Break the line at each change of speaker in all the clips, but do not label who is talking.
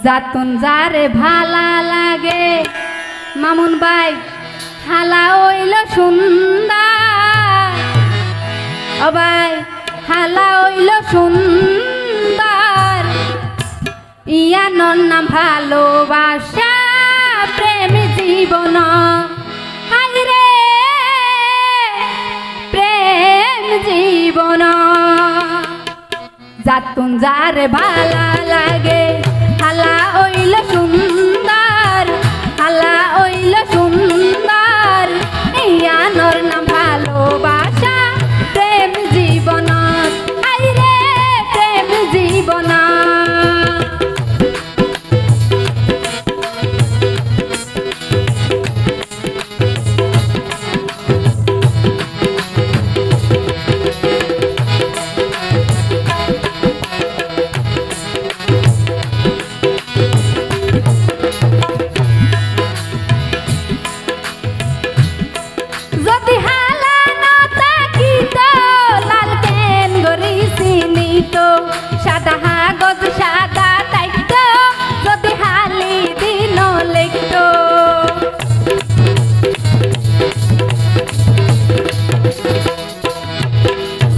যাতুন যারে ভালা লাগে মামুন ভাই হালা হইল সুন্দর ও ভাই হালা হইল সুন্দর ইয়ানোর নাম ভালোবাসা প্রেম জীবন হায়রে প্রেম জীবন যাতুন যারে ভালা লাগে হালা হইল সুন্দর হালা হইল সুন্দর ইয়ানোর নাম ভালোবাসা প্রেম জীবন হায়রে প্রেম জীবন সাদা কাগজ সাদা তাইত যদি হালি দিন লিখত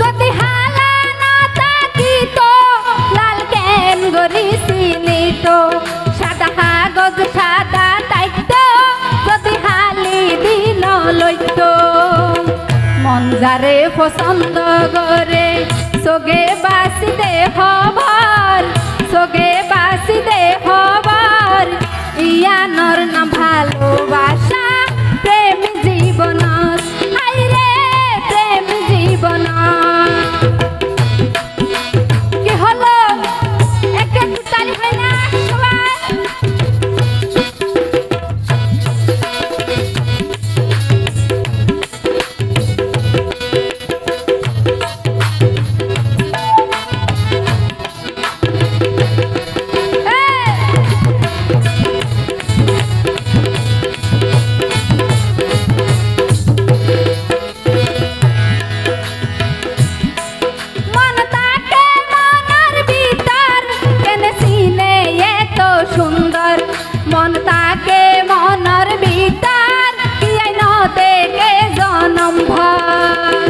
যদি হালা না থাকিত লাল কেন গরি চিনিত সাদা কাগজ সাদা তাইত যদি হালি দিন লইত মন যারে পছন্দ করে সোগে বাসি দে খবর সোগে বাসি দে খবর ইয়ানোর নাম ভালোবাসা প্রেম জীবন হায়রে প্রেম জীবন কি হলো একটা তালি হয় না সবাই সুন্দর মন তাকে মনের ভিতর কি আইন দেখে জনম ভর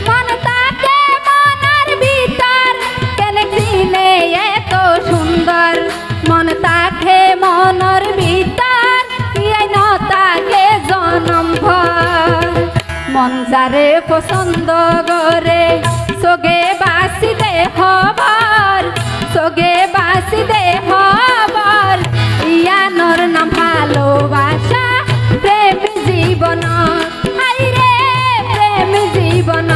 মন তাকে মনের ভিতর কেন চিনে এত সুন্দর মন তাকে মনের ভিতর কি আইন তাকে জনম ভর মন যারে পছন্দ করে সোগে বাসি দে খবর সোগে বাসি দে খবর ইয়ানোর নাম ভালোবাসা প্রেম জীবন হায়রে প্রেম জীবন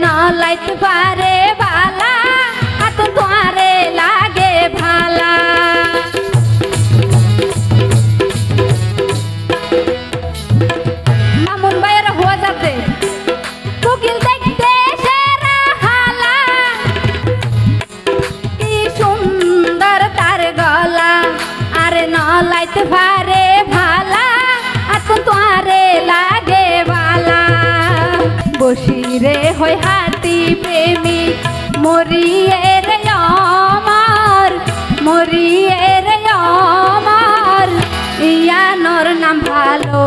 নলাইতে পারে ভালা হাত তোয়ারে লাগে ভালা মামুন ভাইয়ের হওয়া যাবে কোকিল দেখতে সেরা হালা কি সুন্দর তার গলা আরে নলাইতে পারে ভালা হাত তোয়ারে লাগে ভালা বসিরে হয় হাতি প্রেমী মরিয়ে রে আমার মরিয়ে রে আমার ইয়ানোর নাম ভালো